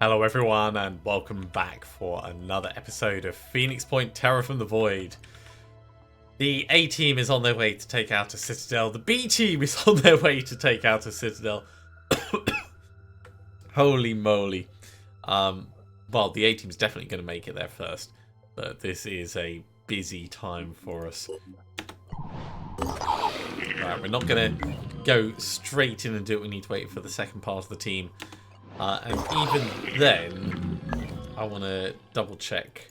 Hello everyone and welcome back for another episode of Phoenix Point Terror from the Void. The A team is on their way to take out a Citadel. The B team is on their way to take out a Citadel. Holy moly. Well, the A team is definitely going to make it there first, but this is a busy time for us. Right, we're not going to go straight in and do it. We need to wait for the second part of the team. And even then, I want to double check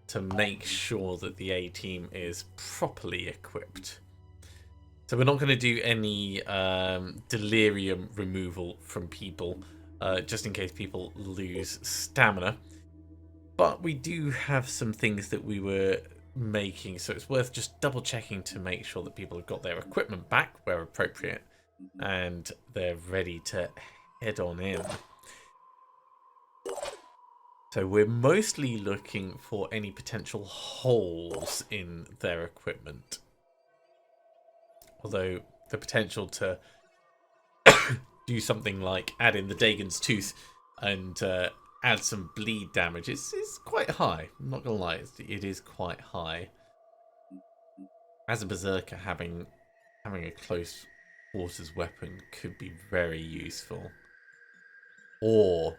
to make sure that the A team is properly equipped. So we're not going to do any delirium removal from people, just in case people lose stamina. But we do have some things that we were making, so it's worth just double checking to make sure that people have got their equipment back where appropriate and they're ready to head on in. So we're mostly looking for any potential holes in their equipment. Although the potential to do something like add in the Dagon's Tooth and add some bleed damage is quite high. I'm not going to lie, it is quite high. As a Berserker, having a close quarters weapon could be very useful. Or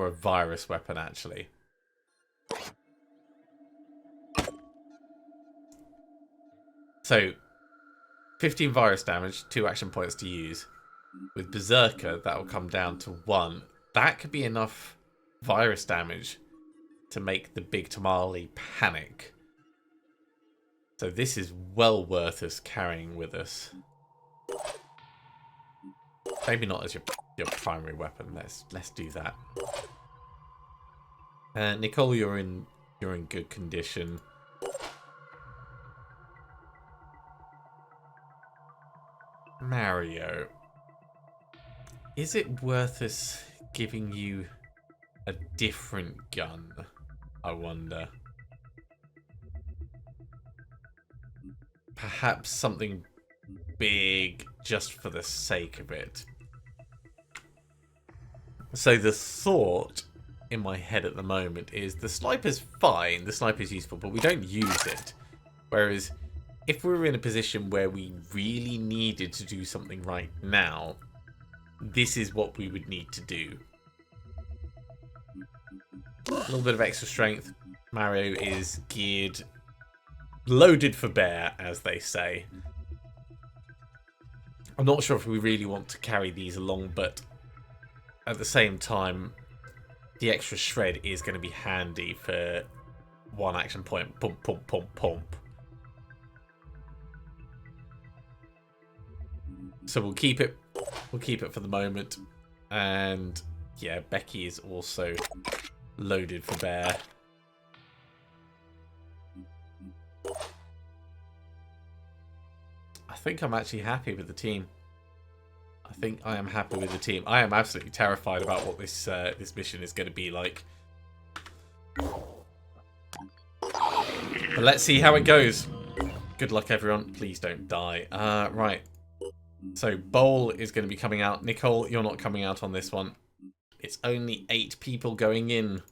a virus weapon, actually. So, 15 virus damage, 2 action points to use. With Berserker, that will come down to 1. That could be enough virus damage to make the big Tamale panic. So this is well worth us carrying with us. Maybe not as your primary weapon. Let's do that. Nicole, you're in good condition. Mario, is it worth us giving you a different gun? I wonder. Perhaps something big just for the sake of it. So the thought in my head at the moment is the sniper's fine, the sniper's useful, but we don't use it. Whereas if we were in a position where we really needed to do something right now, this is what we would need to do. A little bit of extra strength. Mario is geared, loaded for bear, as they say. I'm not sure if we really want to carry these along, but at the same time, the extra shred is going to be handy for 1 action point. Pump, pump, pump, pump. So we'll keep it. We'll keep it for the moment. And yeah, Becky is also loaded for bear. I think I'm actually happy with the team. I think I am happy with the team. I am absolutely terrified about what this mission is going to be like. But let's see how it goes. Good luck, everyone. Please don't die. Right. So Bowl is going to be coming out. Nicole, you're not coming out on this one. It's only 8 people going in.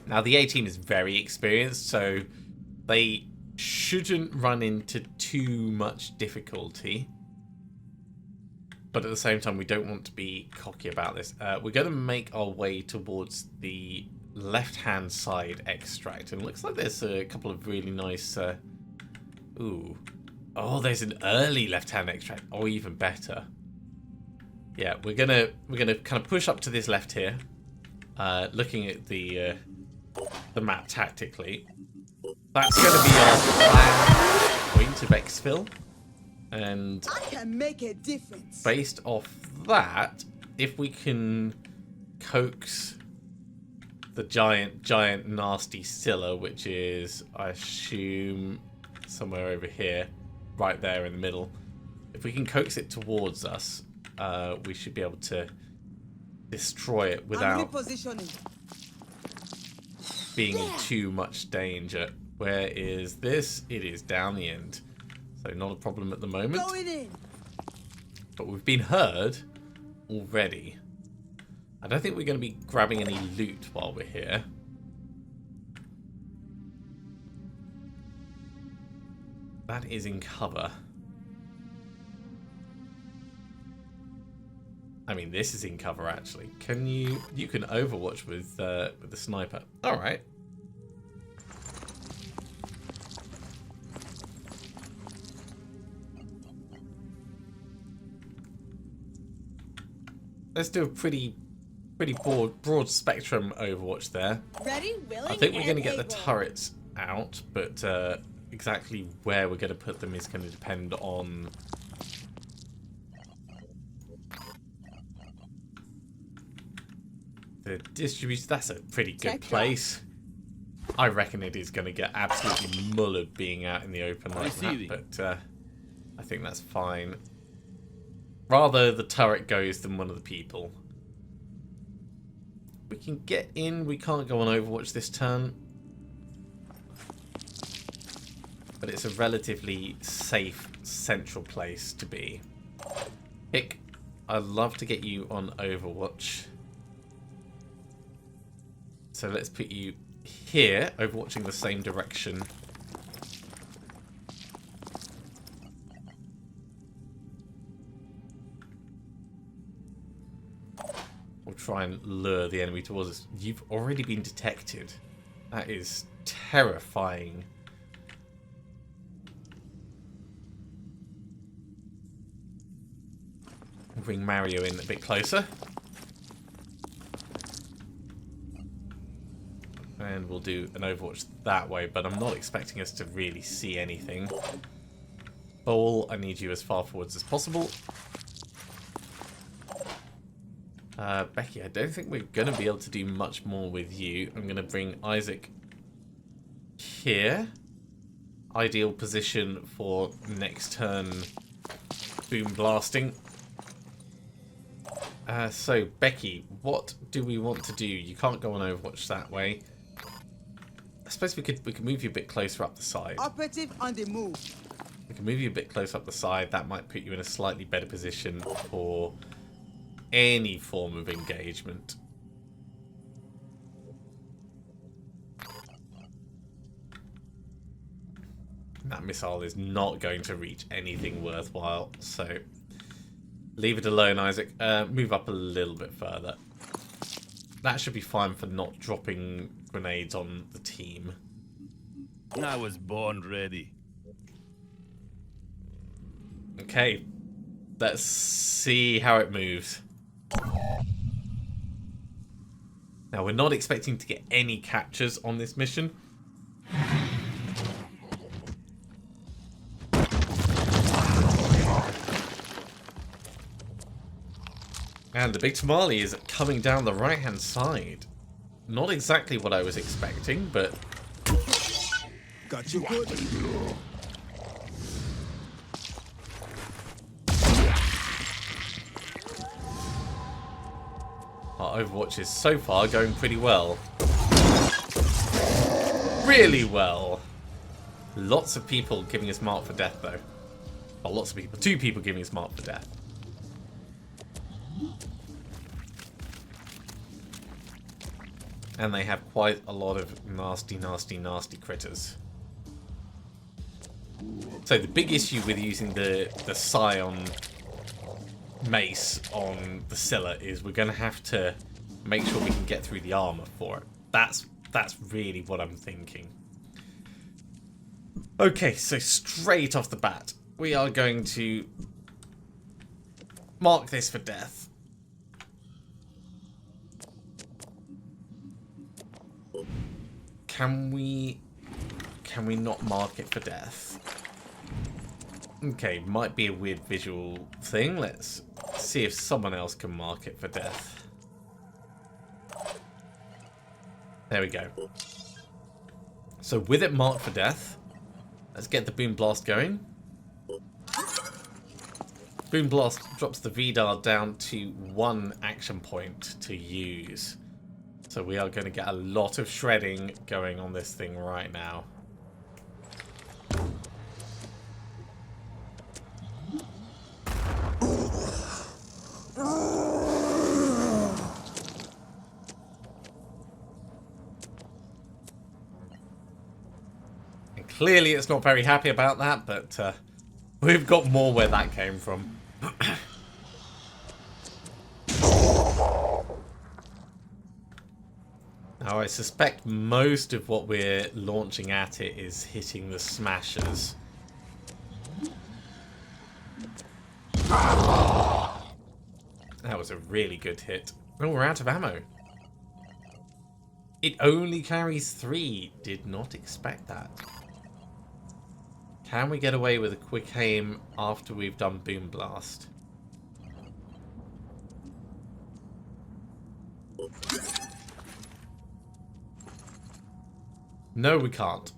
Now the A team is very experienced, so they shouldn't run into too much difficulty, but at the same time we don't want to be cocky about this. We're going to make our way towards the left hand side extract, and it looks like there's a couple of really nice oh, there's an early left hand extract. Oh, even better. Yeah, we're gonna kind of push up to this left here, looking at the map tactically. That's going to be our planned point of exfil, and I can make a difference. Based off that, if we can coax the giant nasty Scylla, which is, I assume, somewhere over here, right there in the middle, if we can coax it towards us, we should be able to destroy it without being in too much danger. Where is this? It is down the end. So not a problem at the moment. But we've been heard already. I don't think we're going to be grabbing any loot while we're here. That is in cover. I mean, this is in cover, actually. Can you... You can overwatch with the sniper. Alright. Let's do a pretty broad spectrum overwatch there. Ready, willing, I think we're going to get able. the turrets out, but exactly where we're going to put them is going to depend on... the distribution. That's a pretty good place. I reckon it is going to get absolutely mullered being out in the open like that, but I think that's fine. Rather the turret goes than one of the people. We can get in. We can't go on Overwatch this turn. But it's a relatively safe, central place to be. Hick, I'd love to get you on Overwatch. So let's put you here, overwatching the same direction. We'll try and lure the enemy towards us. You've already been detected. That is terrifying. We'll bring Mario in a bit closer. And we'll do an Overwatch that way, but I'm not expecting us to really see anything. Bowl, I need you as far forwards as possible. Becky, I don't think we're going to be able to do much more with you. I'm going to bring Isaac here. Ideal position for next turn boom blasting. So, Becky, what do we want to do? You can't go on Overwatch that way. I suppose we could move you a bit closer up the side. Operative on the move. We can move you a bit closer up the side. That might put you in a slightly better position for any form of engagement. That missile is not going to reach anything worthwhile, so leave it alone, Isaac. Move up a little bit further. That should be fine for not dropping grenades on the team. I was born ready. Okay, let's see how it moves. Now, we're not expecting to get any captures on this mission. And the big tamale is coming down the right-hand side. Not exactly what I was expecting, but... Got you good. Our Overwatch is so far going pretty well. Really well. Lots of people giving us mark for death, though. Well, lots of people. 2 people giving us mark for death. And they have quite a lot of nasty, nasty, nasty critters. So the big issue with using the Scion mace on the Scylla is we're going to have to make sure we can get through the armor for it. That's really what I'm thinking. Okay, so straight off the bat, we are going to mark this for death. Can we not mark it for death? Okay, might be a weird visual thing. Let's see if someone else can mark it for death. There we go. So with it marked for death, let's get the Boom Blast going. Boom Blast drops the VDAR down to 1 action point to use. So we are going to get a lot of shredding going on this thing right now. Clearly it's not very happy about that, but we've got more where that came from. Now I suspect most of what we're launching at it is hitting the smashers. That was a really good hit. Oh, we're out of ammo. It only carries 3. Did not expect that. Can we get away with a quick aim after we've done Boom Blast? No, we can't.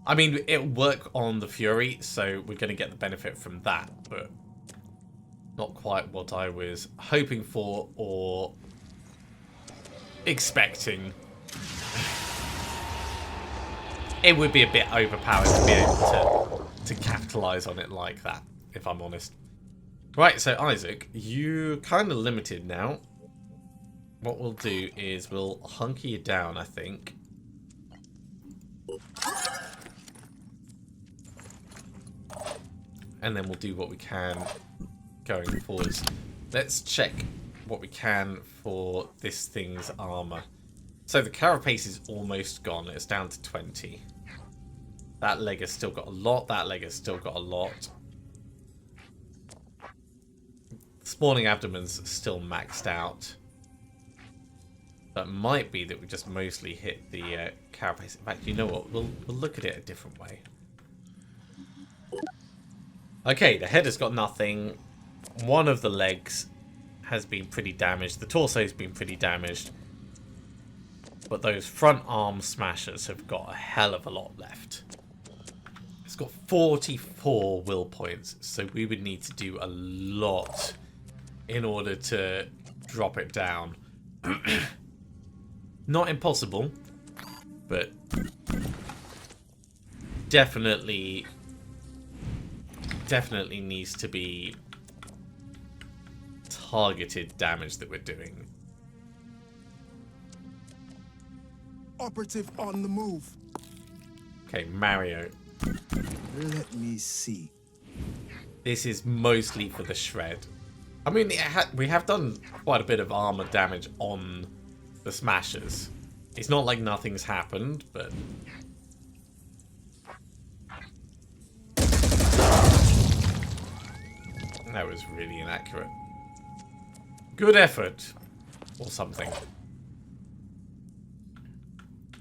I mean, it'll work on the Fury, so we're going to get the benefit from that, but not quite what I was hoping for or expecting. It would be a bit overpowered to be able to capitalise on it like that, if I'm honest. Right, so Isaac, you're kind of limited now. What we'll do is we'll hunker you down, I think. And then we'll do what we can going forwards. Let's check what we can for this thing's armour. So the carapace is almost gone. It's down to 20. That leg has still got a lot. That leg has still got a lot. Spawning abdomen's still maxed out. But it might be that we just mostly hit the carapace. In fact, you know what? We'll look at it a different way. Okay, the head has got nothing. One of the legs has been pretty damaged. The torso's been pretty damaged. But those front arm smashers have got a hell of a lot left. It's got 44 will points, so we would need to do a lot in order to drop it down. Not impossible, but definitely needs to be targeted damage that we're doing. Operative on the move. Okay, Mario. Let me see. This is mostly for the shred. I mean, we have done quite a bit of armor damage on the smashers. It's not like nothing's happened, but that was really inaccurate. Good effort, or something.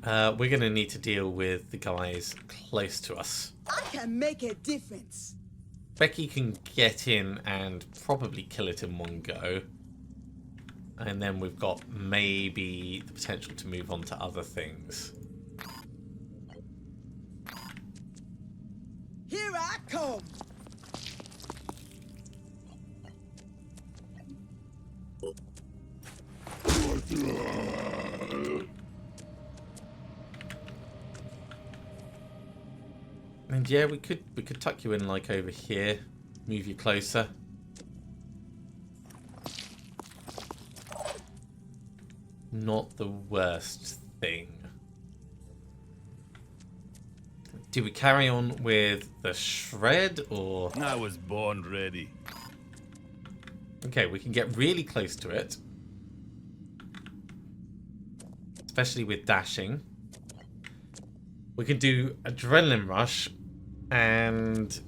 We're going to need to deal with the guys close to us. I can make a difference. Becky can get in and probably kill it in one go. And then we've got maybe the potential to move on to other things. Here I come. And yeah, we could tuck you in like over here, move you closer. Not the worst thing. Do we carry on with the shred or? I was born ready. Okay, we can get really close to it. Especially with dashing. We can do adrenaline rush and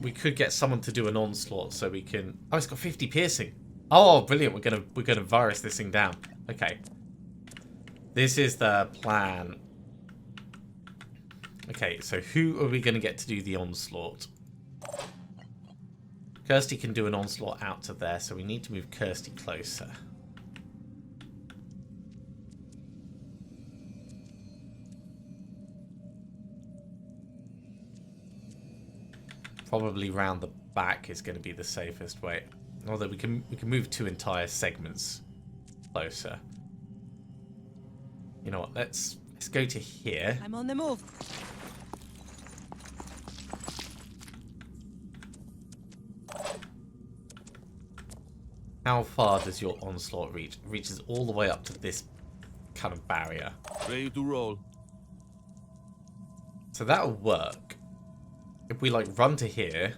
we could get someone to do an onslaught so we can. Oh, it's got 50 piercing. Oh, brilliant! We're gonna virus this thing down. Okay, this is the plan. Okay, so who are we gonna get to do the onslaught? Kirsty can do an onslaught out to there, so we need to move Kirsty closer. Probably round the back is going to be the safest way. Although we can move 2 entire segments closer. You know what? Let's go to here. I'm on the move. How far does your onslaught reach? It reaches all the way up to this kind of barrier. Ready to roll. So that'll work. If we like run to here.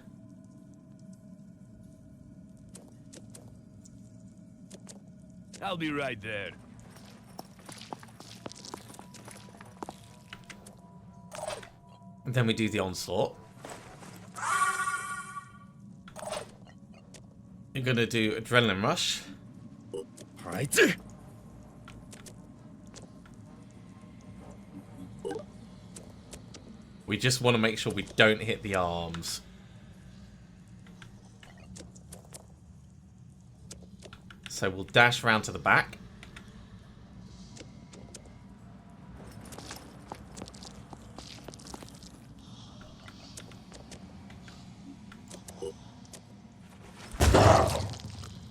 I'll be right there. And then we do the onslaught. You're going to do adrenaline rush. Right. We just want to make sure we don't hit the arms. So we'll dash around to the back.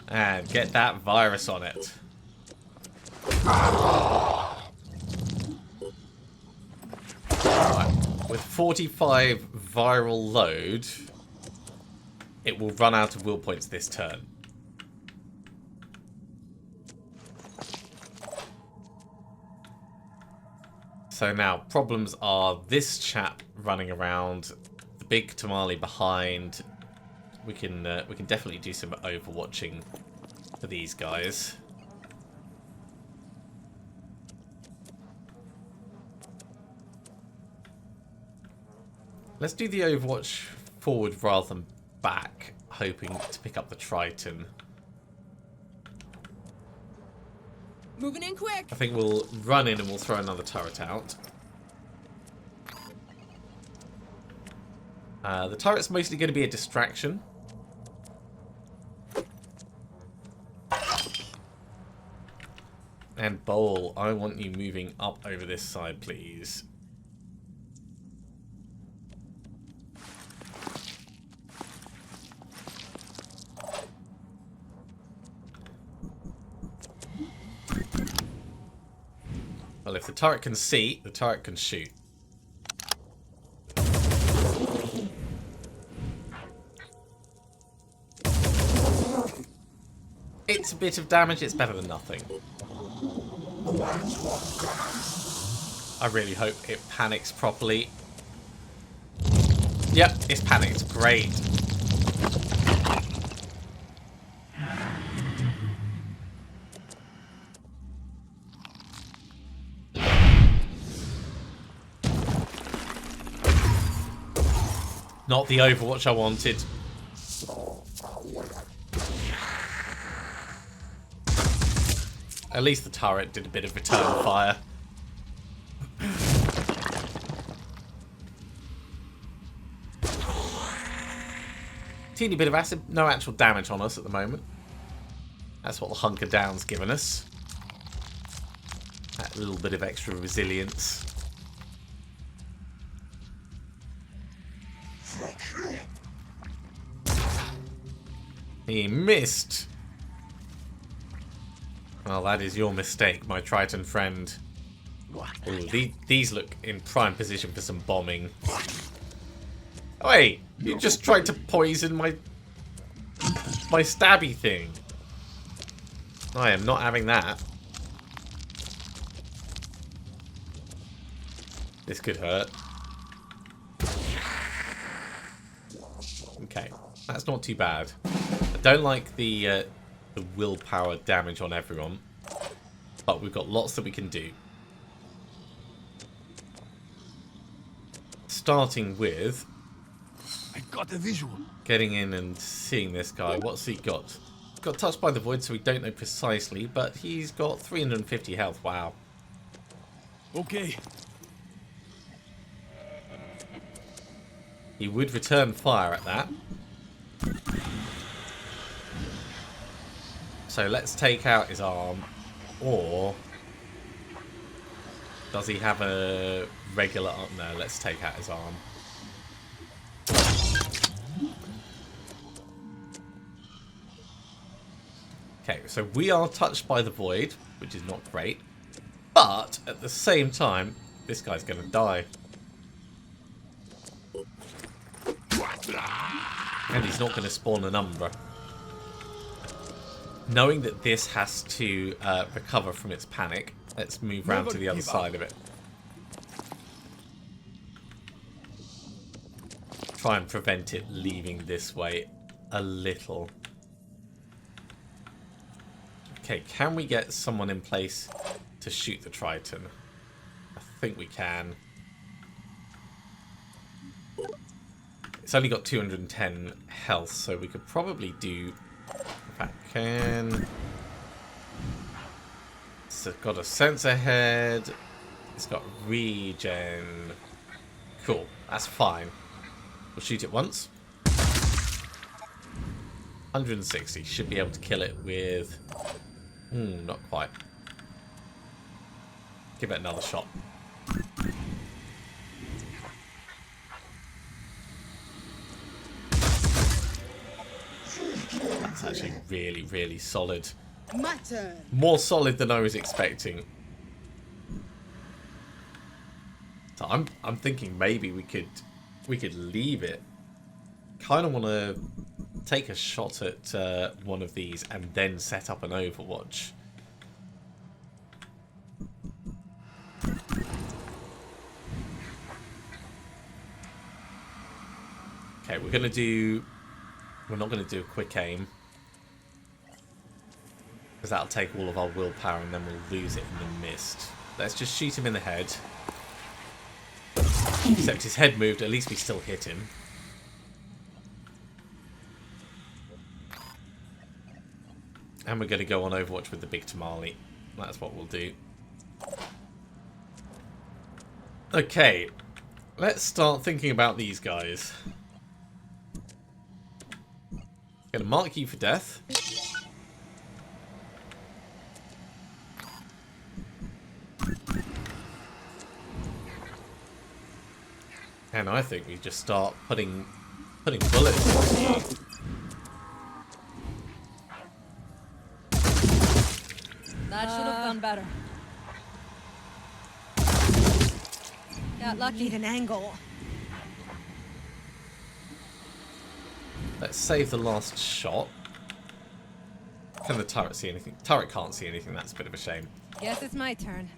And get that virus on it. Right. With 45 viral load, it will run out of will points this turn. So now, problems are this chap running around, the big tamale behind. We can definitely do some overwatching for these guys. Let's do the overwatch forward rather than back, hoping to pick up the Triton. Moving in quick. I think we'll run in and we'll throw another turret out. The turret's mostly going to be a distraction. And Bowl, I want you moving up over this side, please. Well, if the turret can see, the turret can shoot. It's a bit of damage, it's better than nothing. I really hope it panics properly. Yep, it's panicked. Great. Not the Overwatch I wanted. At least the turret did a bit of return fire. Teeny bit of acid, no actual damage on us at the moment. That's what the hunker down's given us. That little bit of extra resilience. He missed. Well, that is your mistake, my Triton friend. Ooh, these look in prime position for some bombing. Oh, wait, you just tried to poison my stabby thing. I am not having that. This could hurt. Okay, that's not too bad. I don't like the willpower damage on everyone, but we've got lots that we can do. Starting with I got a visual. getting in and seeing this guy. What's he got? He's got touched by the void, so we don't know precisely, but he's got 350 health. Wow. Okay. He would return fire at that. So let's take out his arm, or does he have a regular arm? No, let's take out his arm. Okay, so we are touched by the void, which is not great, but at the same time, this guy's going to die. And he's not going to spawn an Umbra. Knowing that this has to recover from its panic, let's move round to the other side of it. Try and prevent it leaving this way a little. Okay, can we get someone in place to shoot the Triton? I think we can. It's only got 210 health, so we could probably do... In fact, can... It's got a sensor head. It's got regen. Cool, that's fine. We'll shoot it once. 160. Should be able to kill it with... not quite. Give it another shot. That's actually really, really solid. My turn. More solid than I was expecting. So I'm thinking maybe we could leave it. Kind of want to take a shot at one of these and then set up an Overwatch. Okay, we're not going to do a quick aim. Because that'll take all of our willpower and then we'll lose it in the mist. Let's just shoot him in the head. Except his head moved, at least we still hit him. And we're going to go on Overwatch with the big tamale. That's what we'll do. Okay, let's start thinking about these guys. Gonna mark you for death. And I think we just start putting bullets into you. That should have gone better. Got lucky. Need an angle. Let's save the last shot. Can the turret see anything? Turret can't see anything, that's a bit of a shame. Guess it's my turn.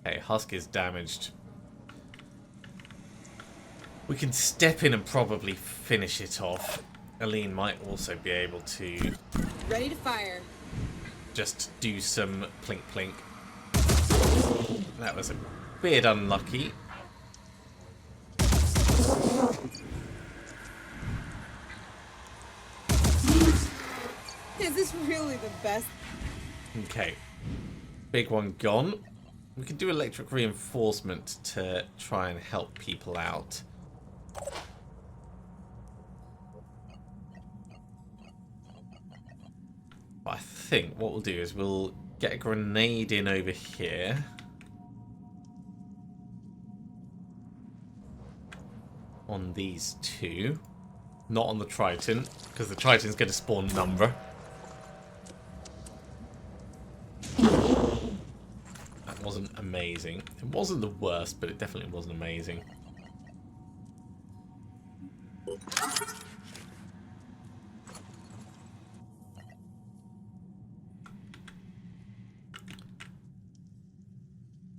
Okay, Husk is damaged. We can step in and probably finish it off. Aline might also be able to Ready to fire. just do some plink plink. That was a bit unlucky. Is this really the best? Okay. Big one gone. We can do electric reinforcement to try and help people out. I think what we'll do is we'll get a grenade in over here. On these two. Not on the Triton, because the Triton's going to spawn number. That wasn't amazing. It wasn't the worst, but it definitely wasn't amazing.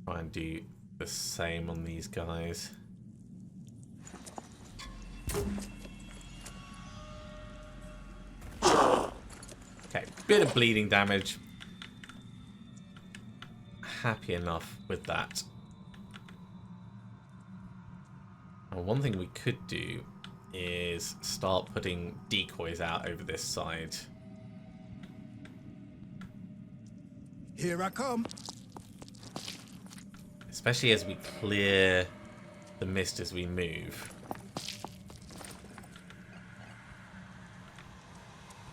Try and do the same on these guys. Okay, bit of bleeding damage. Happy enough with that. Now, one thing we could do is start putting decoys out over this side. Here I come. Especially as we clear the mist as we move.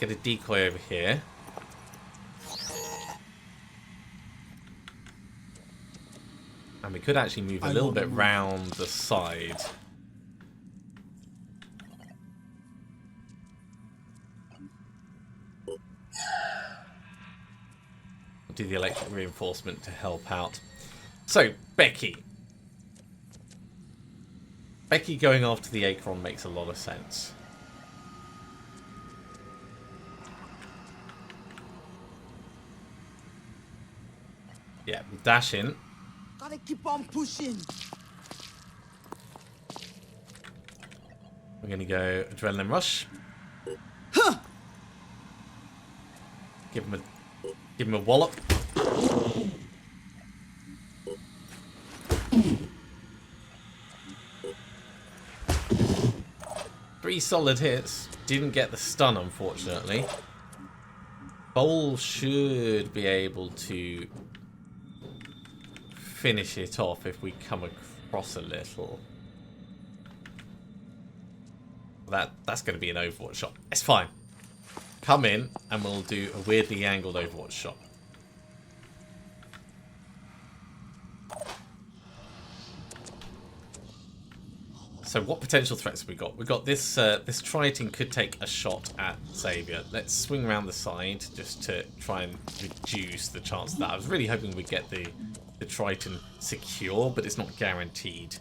Get a decoy over here. And we could actually move a little bit round the side. Do the electric reinforcement to help out. So, Becky. Becky going after the Acheron makes a lot of sense. Yeah, we'll dash in. Gotta keep on pushing. We're going to go Adrenaline Rush. Huh. Give him a wallop. 3 solid hits. Didn't get the stun, unfortunately. Bowl should be able to finish it off if we come across a little. That's going to be an Overwatch shot. It's fine. Come in and we'll do a weirdly angled Overwatch shot. So what potential threats have we got? We've got this this Triton could take a shot at Xavier. Let's swing around the side just to try and reduce the chance of that. I was really hoping we'd get the Triton secure, but it's not guaranteed.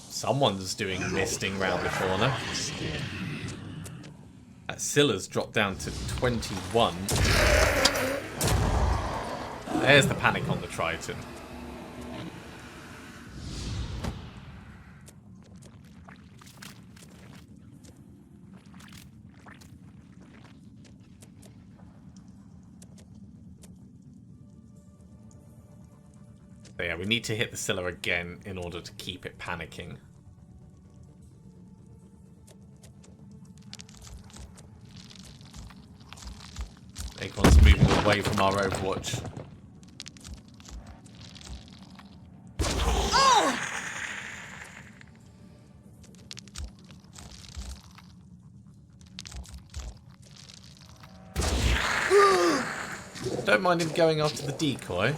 Someone's doing misting round the corner. That Scylla's dropped down to 21. There's the panic on the Triton. So yeah, we need to hit the Scylla again in order to keep it panicking. Acheron's moving away from our Overwatch. Don't mind him going after the decoy.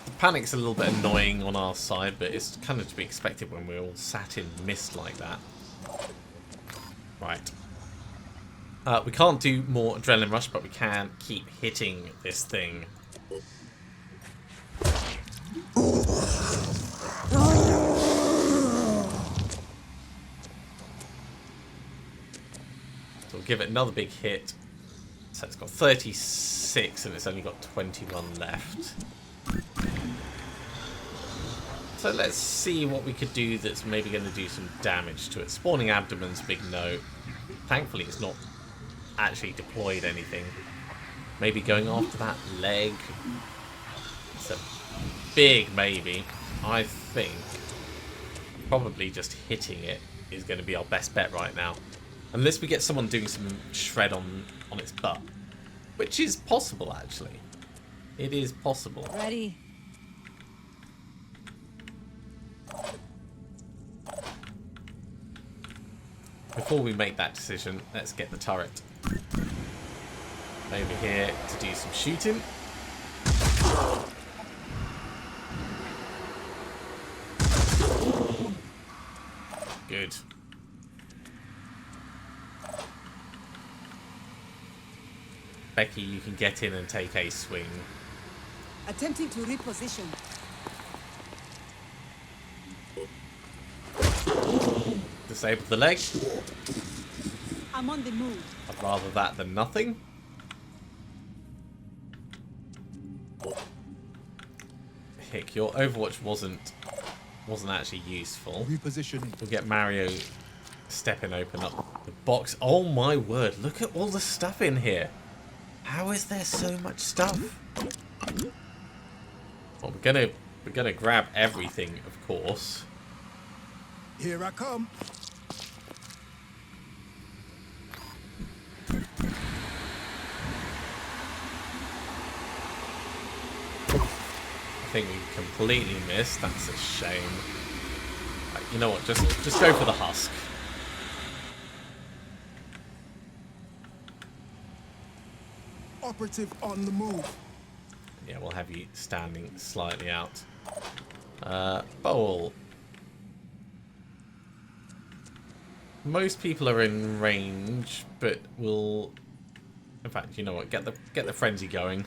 The panic's a little bit annoying on our side, but it's kind of to be expected when we're all sat in mist like that. Right. We can't do more Adrenaline Rush, but we can keep hitting this thing. So we'll give it another big hit. So it's got 36 and it's only got 21 left. So let's see what we could do that's maybe going to do some damage to it. Spawning Abdomen's a big no. Thankfully it's not actually deployed anything. Maybe going after that leg. It's a big maybe. I think probably just hitting it is going to be our best bet right now. Unless we get someone doing some shred on its butt. Which is possible, actually. It is possible. Ready. Before we make that decision, let's get the turret over here to do some shooting. Good. Becky, you can get in and take a swing. Attempting to reposition. Disable the leg. I'm on the move. I'd rather that than nothing. Hick, your Overwatch wasn't actually useful. Repositioning. We'll get Mario stepping open up the box. Oh my word, look at all the stuff in here. How is there so much stuff? Well, we're gonna grab everything, of course. Here I come. I think we completely missed. That's a shame. Right, you know what? Just go for the husk. Operative on the move. Yeah, we'll have you standing slightly out. Bowl. Most people are in range, but we'll In fact, you know what? Get the frenzy going.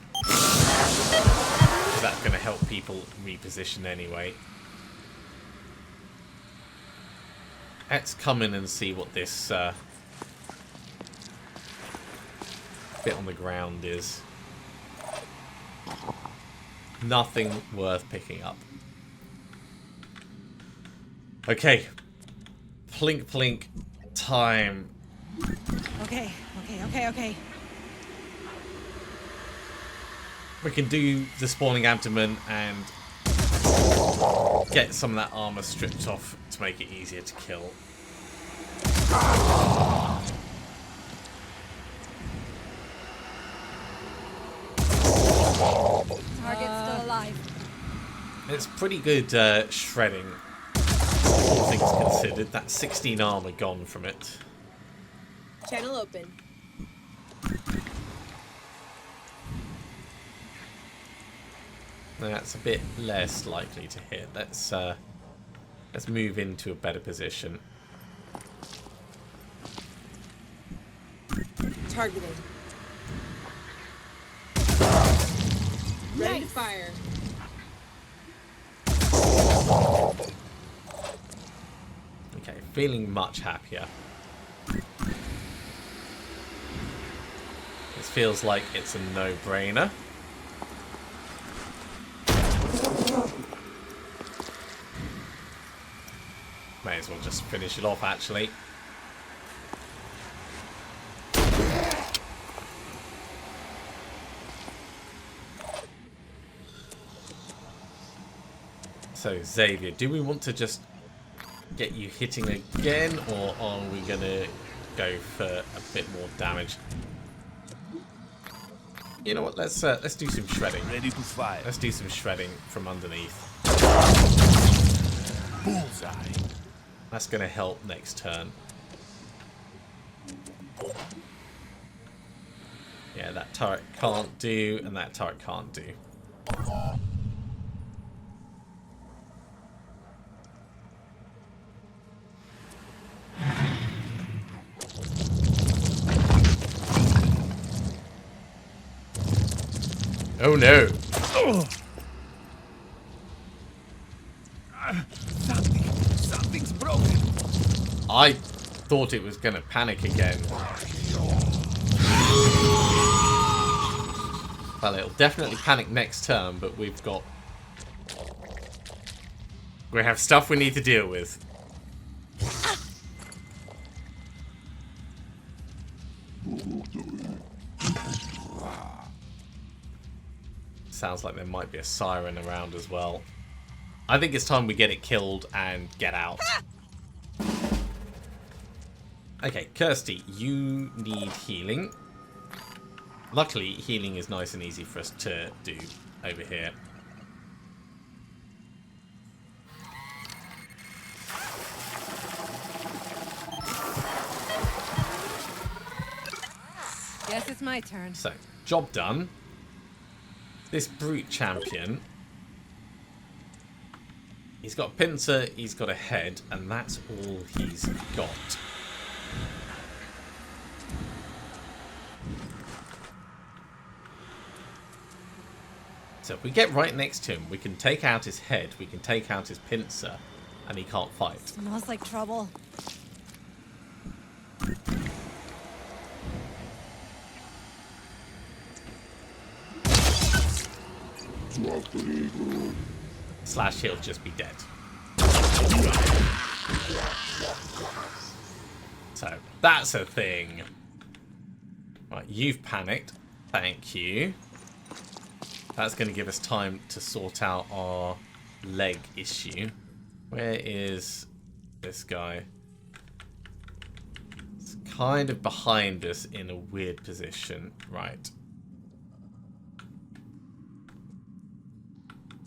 That's going to help people reposition anyway. Let's come in and see what this bit on the ground is. Nothing worth picking up. Okay. Plink plink time. Okay. We can do the spawning abdomen and get some of that armor stripped off to make it easier to kill. Target's still alive. It's pretty good shredding, all things considered. That's 16 armor gone from it. Channel open. That's a bit less likely to hit. Let's move into a better position. Targeted. Ready to fire. Okay, feeling much happier. This feels like it's a no-brainer. May as well just finish it off, actually. So, Xavier, do we want to just get you hitting again, or are we going to go for a bit more damage? You know what? Let's do some shredding. Ready to fire. Let's do some shredding from underneath. Bullseye. That's going to help next turn. Yeah, that turret can't do, and that turret can't do. Oh no! Something's broken. I thought it was going to panic again. Well, it'll definitely panic next turn, but we have stuff we need to deal with. Sounds like there might be a siren around as well. I think it's time we get it killed and get out. Okay, Kirsty, you need healing. Luckily, healing is nice and easy for us to do over here. Guess it's my turn. So, job done. This brute champion, he's got a pincer, he's got a head, and that's all he's got. So if we get right next to him, we can take out his head, we can take out his pincer, and he can't fight. Smells like trouble. Slash, he'll just be dead. So, that's a thing. Right, you've panicked. Thank you. That's going to give us time to sort out our leg issue. Where is this guy? It's kind of behind us in a weird position. Right.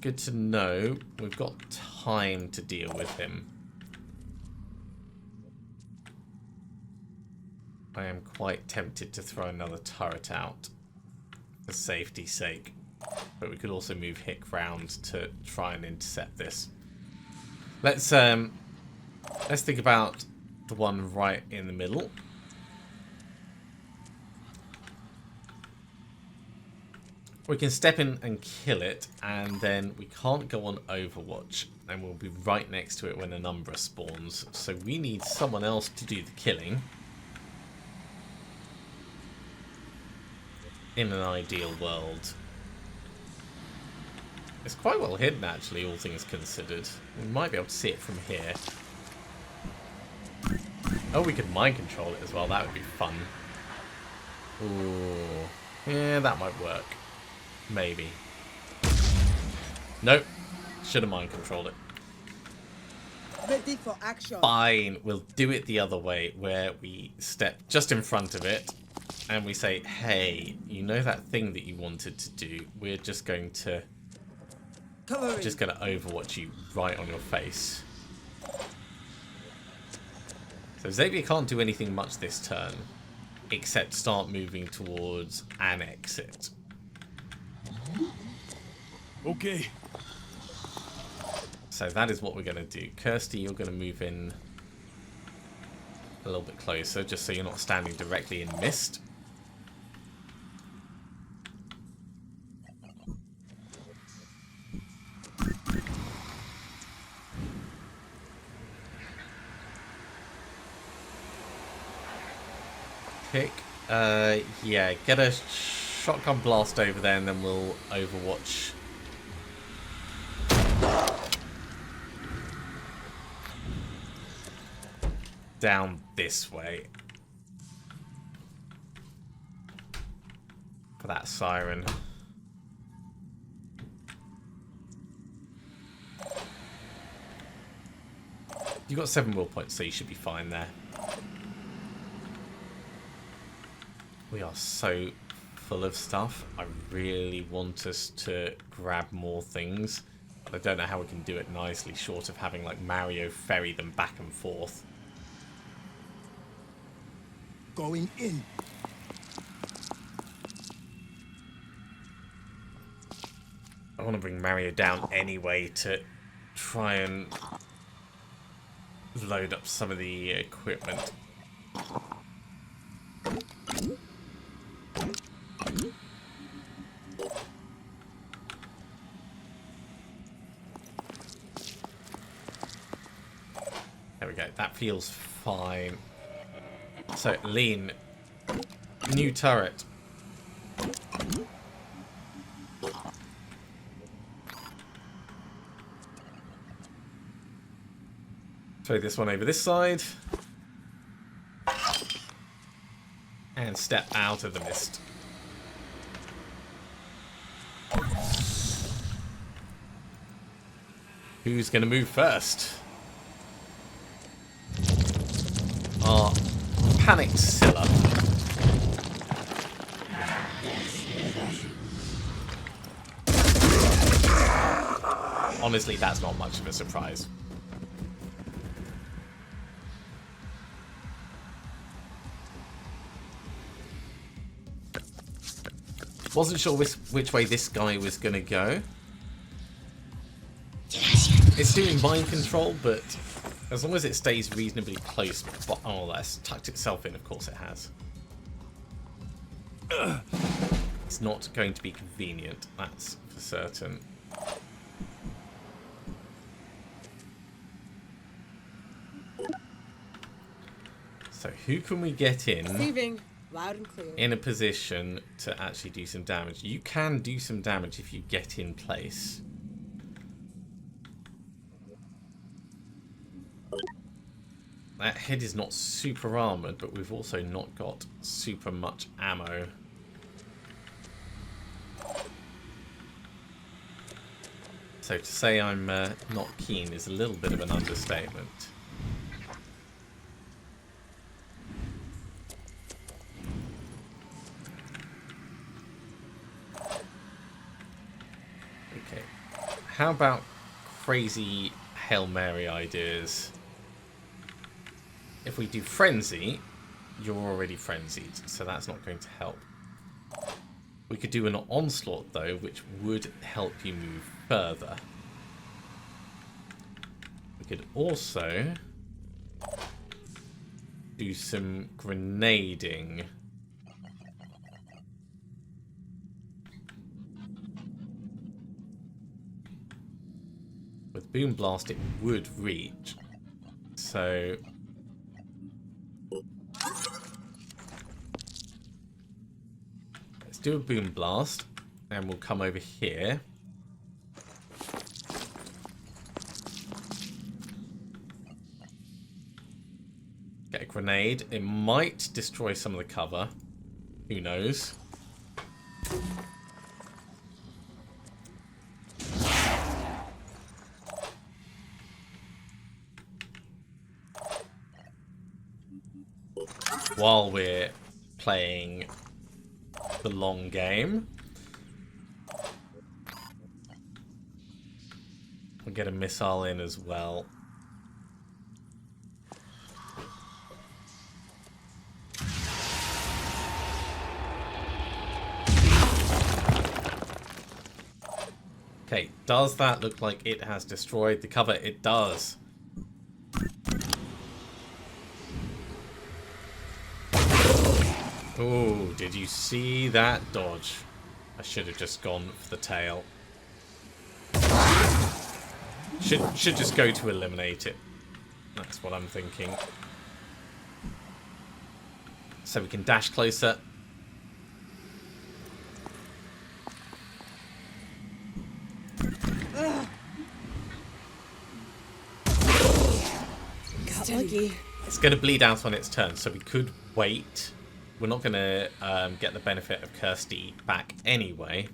Good to know. We've got time to deal with him. I am quite tempted to throw another turret out for safety's sake. But we could also move Hick round to try and intercept this. Let's think about the one right in the middle. We can step in and kill it, and then we can't go on Overwatch, and we'll be right next to it when an Umbra spawns. So we need someone else to do the killing. In an ideal world. It's quite well hidden, actually, all things considered. We might be able to see it from here. Oh, we could mind control it as well. That would be fun. Ooh. Yeah, that might work. Maybe. Nope. Should have mind controlled it. Ready for action. Fine. We'll do it the other way, where we step just in front of it, and we say, hey, you know that thing that you wanted to do? We're just going to... Covering. Just going to Overwatch you right on your face. So Xavier can't do anything much this turn, except start moving towards an exit. Okay. So that is what we're going to do. Kirsty, you're going to move in a little bit closer, just so you're not standing directly in mist. Pick. Yeah, get a shotgun blast over there, and then we'll Overwatch. Down this way. For that siren. You've got 7 will points, so you should be fine there. We are so full of stuff. I really want us to grab more things. But I don't know how we can do it nicely, short of having like Mario ferry them back and forth. Going in. I want to bring Mario down anyway to try and load up some of the equipment. There we go. That feels fine. So, lean. New turret. Throw this one over this side. And step out of the mist. Who's going to move first? Our panicked Scylla. Honestly, that's not much of a surprise. Wasn't sure which way this guy was going to go. It's doing mind control, but as long as it stays reasonably close... Oh, that's tucked itself in, of course it has. It's not going to be convenient, that's for certain. So who can we get in? Receiving. Loud and clear. In a position to actually do some damage. You can do some damage if you get in place. That head is not super armoured, but we've also not got super much ammo. So to say I'm not keen is a little bit of an understatement. How about crazy Hail Mary ideas? If we do Frenzy, you're already frenzied, so that's not going to help. We could do an Onslaught, though, which would help you move further. We could also do some grenading. With Boom Blast, it would reach. So... let's do a Boom Blast. And we'll come over here. Get a grenade. It might destroy some of the cover. Who knows? While we're playing the long game, we'll get a missile in as well. Okay, does that look like it has destroyed the cover? It does. Oh, did you see that dodge? I should have just gone for the tail. Should just go to eliminate it. That's what I'm thinking. So we can dash closer. Got lucky. It's going to bleed out on its turn, so we could wait. We're not going to get the benefit of Kirsty back anyway.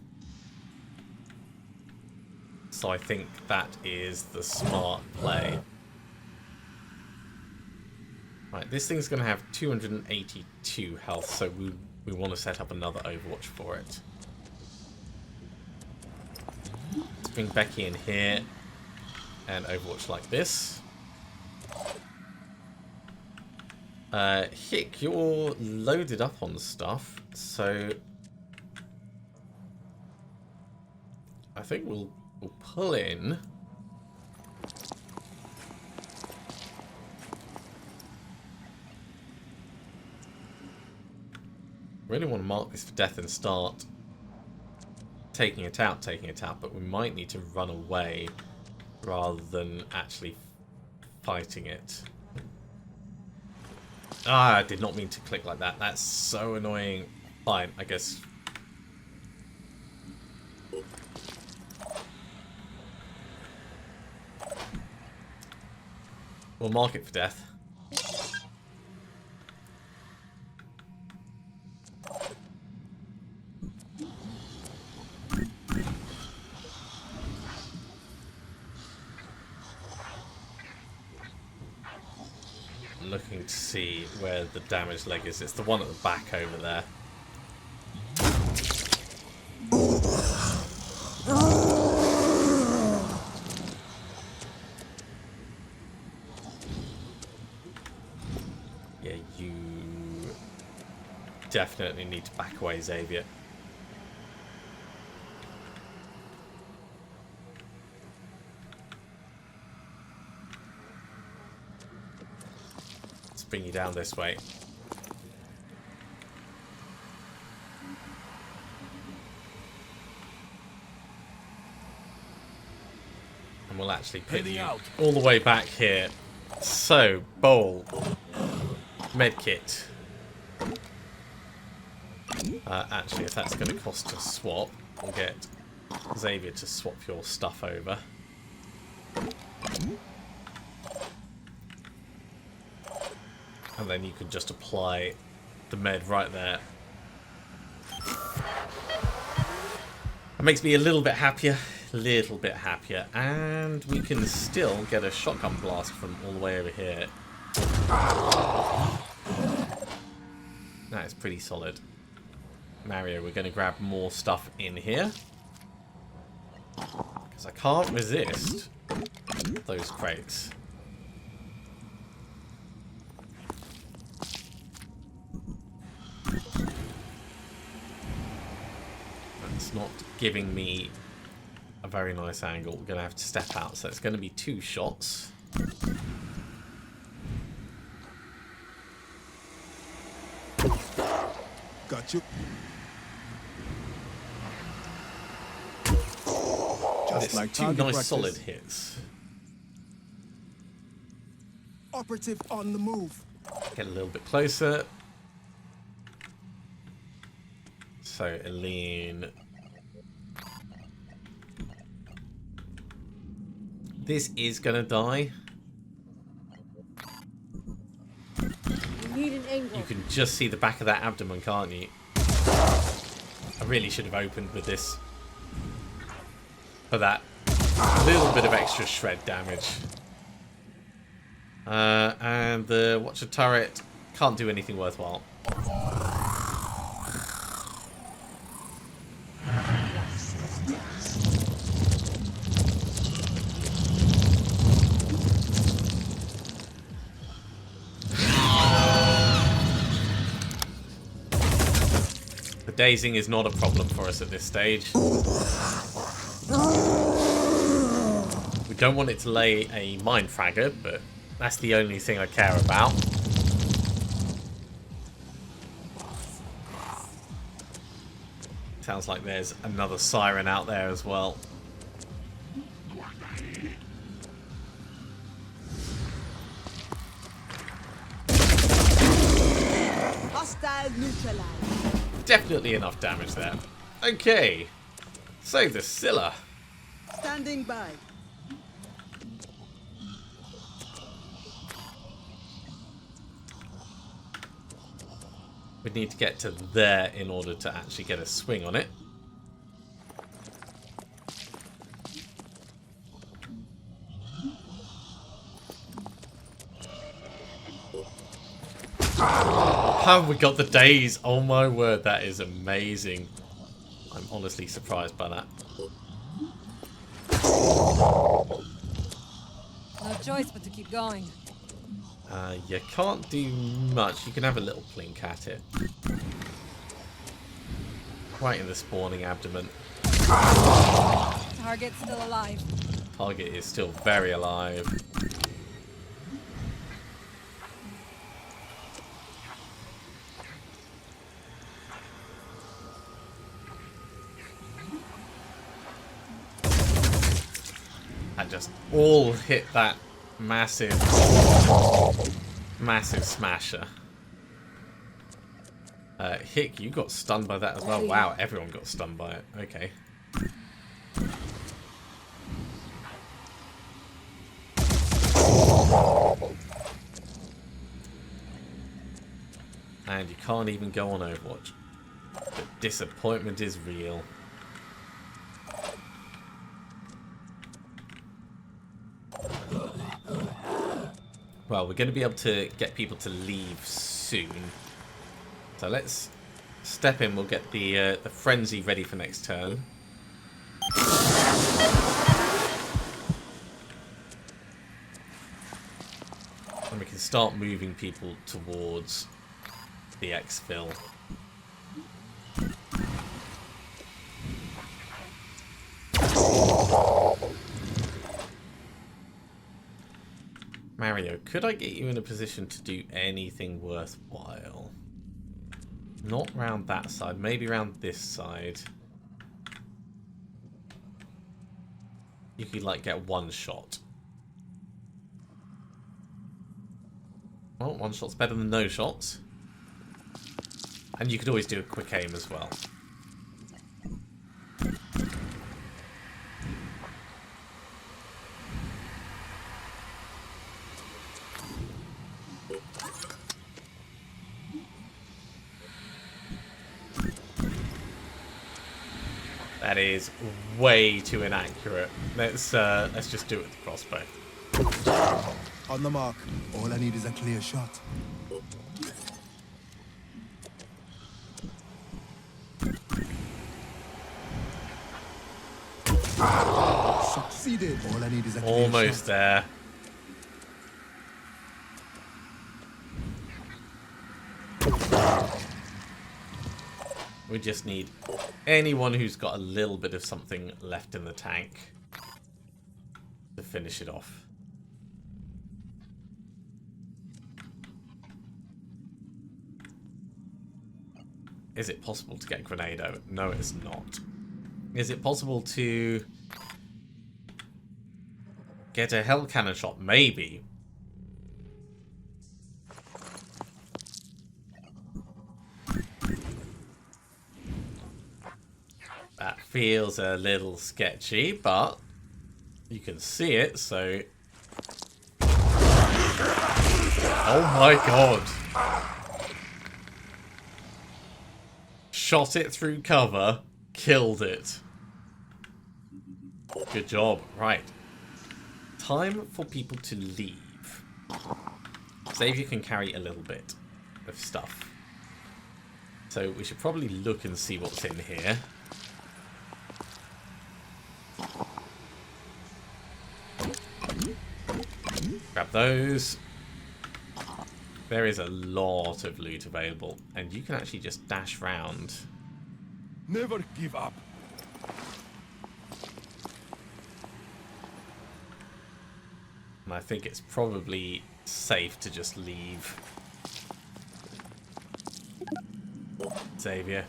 So I think that is the smart play. Right, this thing's going to have 282 health, so we want to set up another Overwatch for it. Let's bring Becky in here and Overwatch like this. Hick, you're loaded up on stuff, so I think we'll pull in. Really want to mark this for death and start taking it out, but we might need to run away rather than actually fighting it. Ah, I did not mean to click like that. That's so annoying. Fine, I guess. We'll mark it for death. Looking to see where the damaged leg is. It's the one at the back over there. Yeah, you definitely need to back away, Xavier. Bring you down this way. And we'll actually put you all the way back here. So, bowl. Medkit. Actually, if that's going to cost a swap, we'll get Xavier to swap your stuff over. And then you can just apply the med right there. That makes me a little bit happier. And we can still get a shotgun blast from all the way over here. That is pretty solid. Mario, we're going to grab more stuff in here. Because I can't resist those crates. It's not giving me a very nice angle. We're going to have to step out, so it's going to be 2 shots. Got you. Just like 2 nice solid hits. Operative on the move. Get a little bit closer. So, Eileen. This is going to die. You need an angle. You can just see the back of that abdomen, can't you? I really should have opened with this. For that little bit of extra shred damage. And the Watcher turret can't do anything worthwhile. The dazing is not a problem for us at this stage. We don't want it to lay a mind fragger, but that's the only thing I care about. Sounds like there's another siren out there as well. Hostile neutralized. Definitely enough damage there. Okay. Save the Scylla. Standing by. We need to get to there in order to actually get a swing on it. How have we got the days? Oh my word, that is amazing. I'm honestly surprised by that. No choice but to keep going. You can't do much. You can have a little plink at it. Right in the spawning abdomen. Target's still alive. Target is still very alive. That just all hit that massive smasher. Hick, you got stunned by that as well. Wow, everyone got stunned by it. Okay. And you can't even go on Overwatch. The disappointment is real. Well, we're going to be able to get people to leave soon. So let's step in. We'll get the frenzy ready for next turn. And we can start moving people towards the exfil. Mario, could I get you in a position to do anything worthwhile? Not round that side, maybe round this side. You could, like, get one shot. Well, one shot's better than no shots. And you could always do a quick aim as well. That is way too inaccurate. Let's just do it with the crossbow. On the mark. All I need is a clear shot. Succeeded. All I need is a clear Almost shot. there. We just need anyone who's got a little bit of something left in the tank to finish it off. Is it possible to get Grenado? No, it's not. Is it possible to get a Hell Cannon shot? Maybe. feels a little sketchy, but you can see it, so... Oh my god! Shot it through cover, killed it. Good job. Right. Time for people to leave. Xavier can carry a little bit of stuff. So we should probably look and see what's in here. Grab those. There is a lot of loot available, and you can actually just dash round. Never give up. And I think it's probably safe to just leave. Xavier.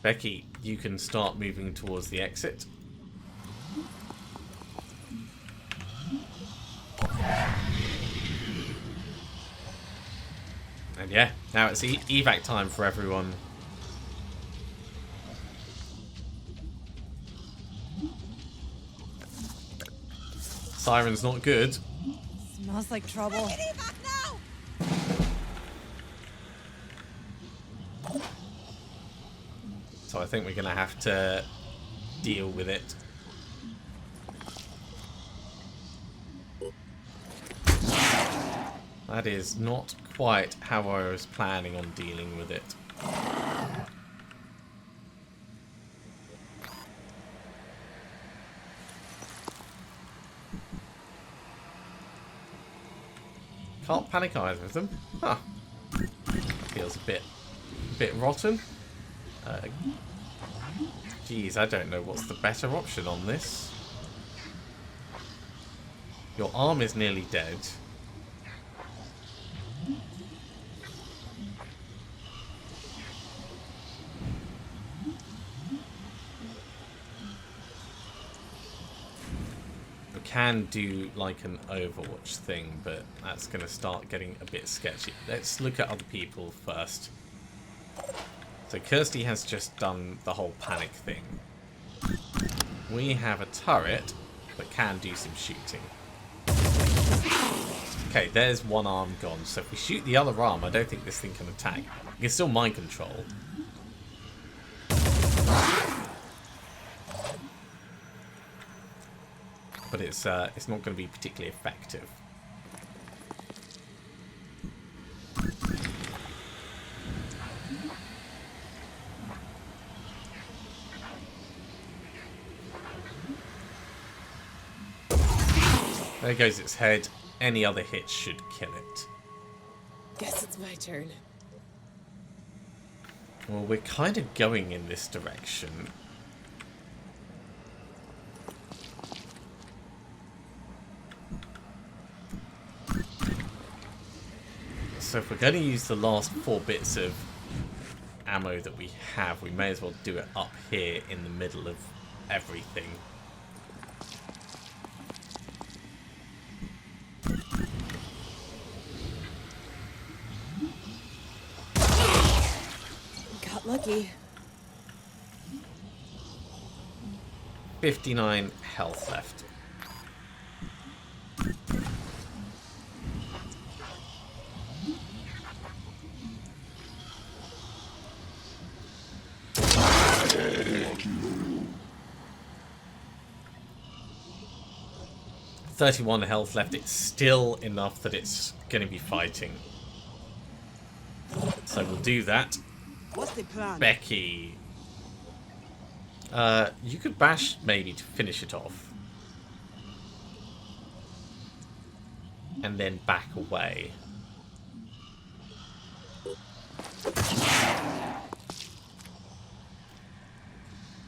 Becky, you can start moving towards the exit. And yeah, now it's evac time for everyone. Siren's not good. Smells like trouble. So I think we're going to have to deal with it. That is not quite how I was planning on dealing with it. Can't panic either of them. Huh. Feels a bit rotten. Geez, I don't know what's the better option on this. Your arm is nearly dead. We can do like an Overwatch thing, but that's going to start getting a bit sketchy. Let's look at other people first. So Kirsty has just done the whole panic thing. We have a turret that can do some shooting. Okay, there's one arm gone. So if we shoot the other arm, I don't think this thing can attack. You can still mind control. But it's not going to be particularly effective. There goes its head. Any other hit should kill it. Guess it's my turn. Well, we're kind of going in this direction. So if we're going to use the last 4 bits of ammo that we have, we may as well do it up here in the middle of everything. Got lucky. 59 health left. .31 health left. It's still enough that it's going to be fighting. So we'll do that. What's the plan? Becky. You could bash maybe to finish it off. And then back away.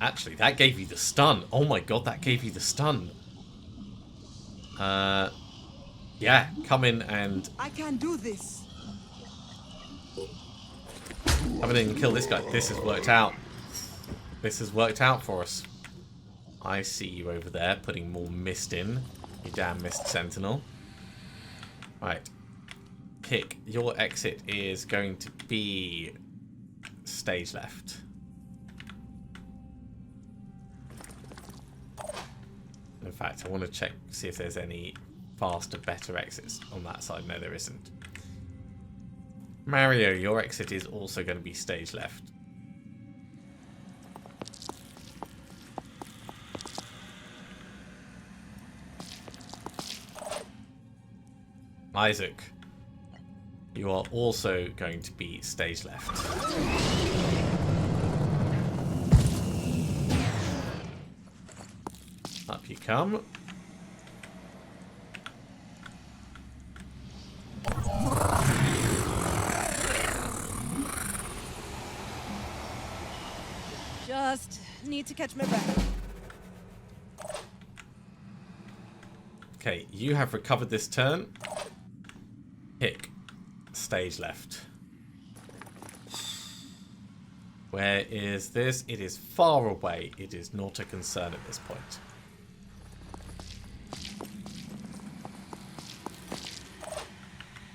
Actually, that gave you the stun. Oh my god, that gave you the stun. Yeah, come in and... I can do this. Come in and kill this guy. This has worked out. This has worked out for us. I see you over there putting more mist in. You damn mist sentinel. Right. Kick. Your exit is going to be stage left. In fact, I want to check, see if there's any faster, better exits on that side. No, there isn't. Mario, your exit is also going to be stage left. Isaac, you are also going to be stage left. Up you come. Just need to catch my breath. Okay, you have recovered this turn. Hick, stage left. Where is this? It is far away. It is not a concern at this point.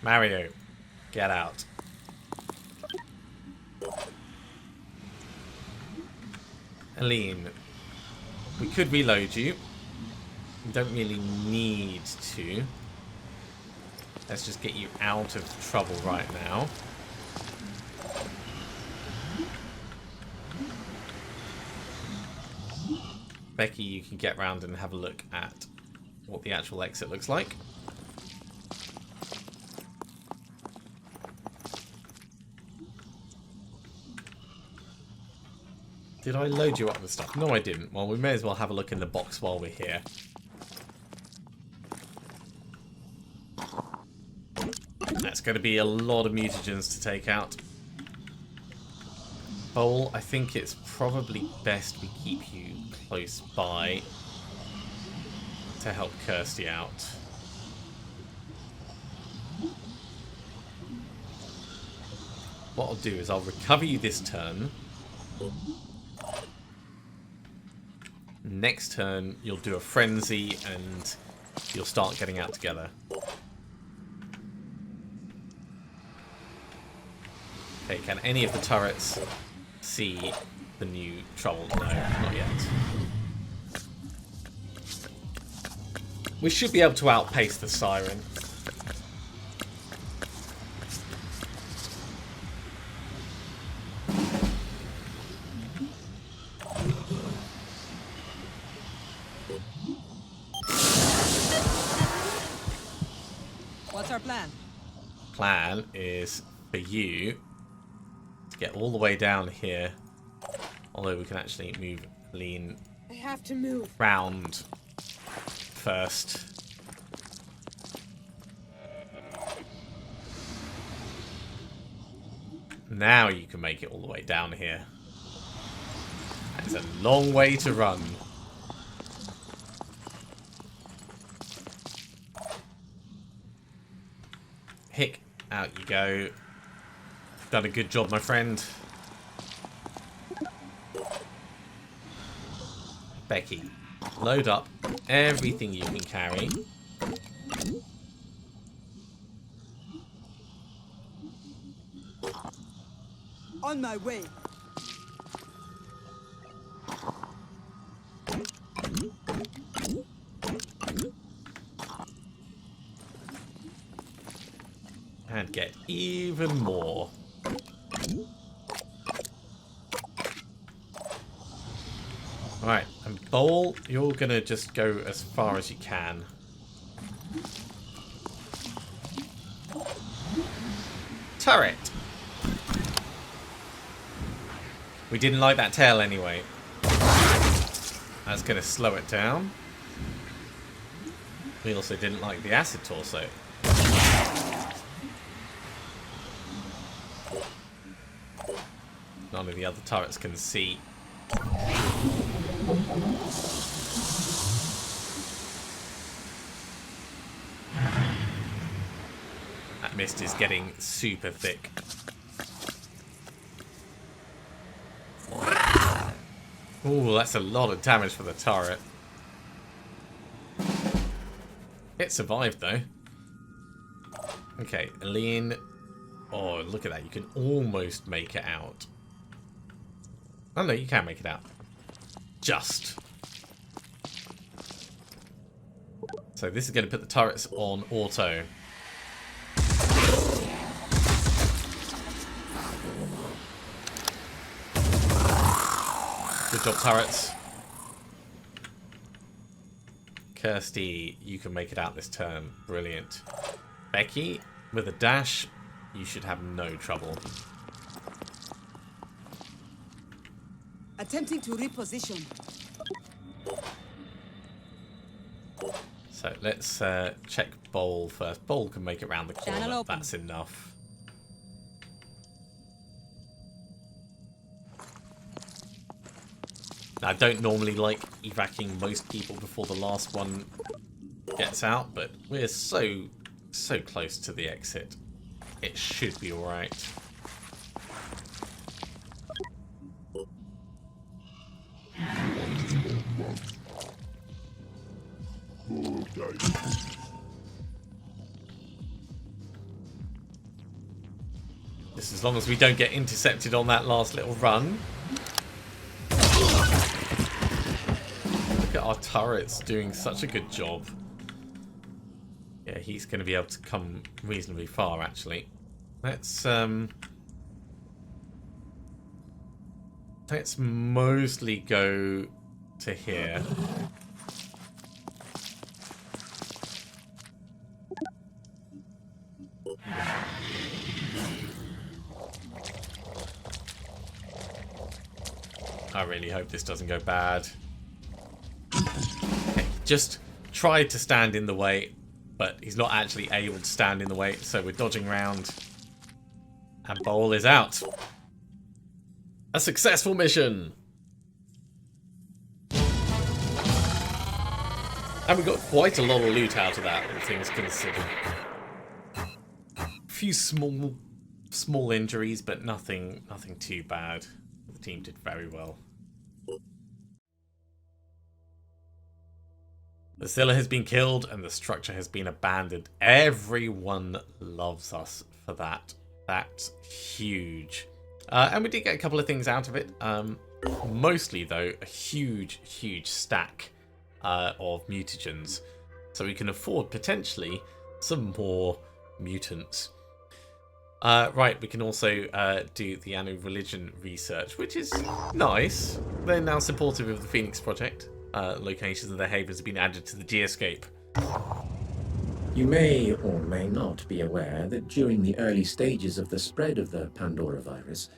Mario, get out. Aline, we could reload you. We don't really need to. Let's just get you out of trouble right now. Becky, you can get round and have a look at what the actual exit looks like. Did I load you up with stuff? No, I didn't. Well, we may as well have a look in the box while we're here. That's going to be a lot of mutagens to take out. Bowl, I think it's probably best we keep you close by to help Kirsty out. What I'll do is I'll recover you this turn. Next turn, you'll do a frenzy and you'll start getting out together. Okay, can any of the turrets see the new trouble? No, not yet. We should be able to outpace the siren. What's our plan? Plan is for you to get all the way down here. Although we can actually move Lean I have to move. round first. Now you can make it all the way down here. That's a long way to run. Hick, out you go. Done a good job, my friend. Becky, load up everything you can carry. On my way. And get even more. Alright, and Bowl, you're gonna just go as far as you can. Turret! We didn't like that tail anyway. That's gonna slow it down. We also didn't like the acid torso. None of the other turrets can see. That mist is getting super thick. Ooh, that's a lot of damage for the turret. It survived though. Okay, Aline. Oh, look at that. You can almost make it out. Oh no, you can make it out. Just. So this is going to put the turrets on auto. Good job, turrets. Kirsty, you can make it out this turn. Brilliant. Becky, with a dash, you should have no trouble. Attempting to reposition. So let's check Bowl first. Bowl can make it round the corner. Channel open. That's enough. Now, I don't normally like evacuating most people before the last one gets out, but we're so close to the exit. It should be alright. Just as long as we don't get intercepted on that last little run. Look at our turrets doing such a good job. Yeah, he's going to be able to come reasonably far, actually. Let's mostly go to here. I really hope this doesn't go bad. Okay, just tried to stand in the way, but he's not actually able to stand in the way, so we're dodging around. And Bowl is out. A successful mission! And we got quite a lot of loot out of that, all things considered. A few small injuries, but nothing too bad. The team did very well. The Scylla has been killed and the structure has been abandoned. Everyone loves us for that. That's huge. And we did get a couple of things out of it. Mostly, though, a huge stack of mutagens. So we can afford, potentially, some more mutants. Right, we can also do the Anu religion research, which is nice. They're now supportive of the Phoenix project. Locations and their havens have been added to the Geoscape. You may or may not be aware that during the early stages of the spread of the Pandora virus,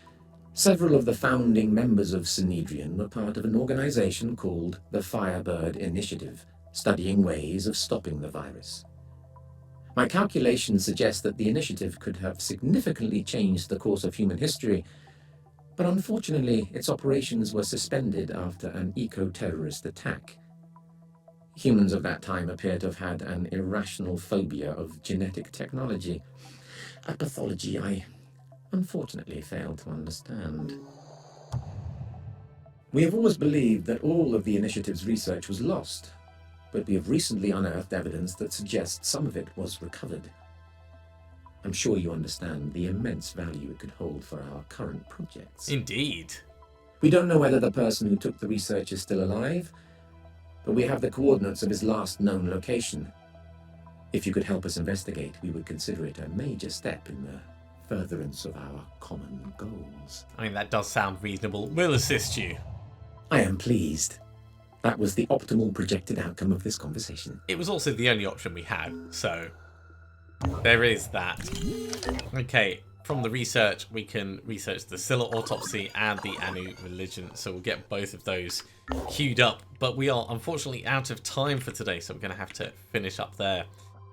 several of the founding members of Synedrian were part of an organization called the Firebird Initiative, studying ways of stopping the virus. My calculations suggest that the initiative could have significantly changed the course of human history, but unfortunately its operations were suspended after an eco-terrorist attack. Humans of that time appear to have had an irrational phobia of genetic technology, a pathology I unfortunately fail to understand. We have always believed that all of the initiative's research was lost, but we have recently unearthed evidence that suggests some of it was recovered. I'm sure you understand the immense value it could hold for our current projects. Indeed. We don't know whether the person who took the research is still alive, but we have the coordinates of his last known location. If you could help us investigate, we would consider it a major step in the furtherance of our common goals. I mean, that does sound reasonable. We'll assist you. I am pleased. That was the optimal projected outcome of this conversation. It was also the only option we had, so there is that. Okay, from the research, we can research the Scylla autopsy and the Anu religion, so we'll get both of those queued up. But we are unfortunately out of time for today, so we're going to have to finish up there.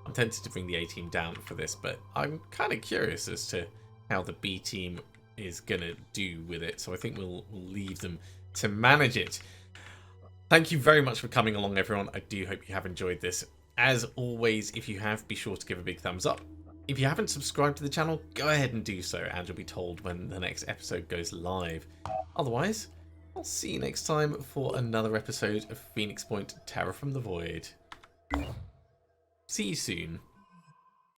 I'm tempted to bring the A team down for this, but I'm kind of curious as to how the B team is going to do with it, so I think we'll leave them to manage it. Thank you very much for coming along, everyone. I do hope you have enjoyed this. As always, if you have, be sure to give a big thumbs up. If you haven't subscribed to the channel, go ahead and do so, and you'll be told when the next episode goes live. Otherwise, I'll see you next time for another episode of Phoenix Point Terror from the Void. See you soon.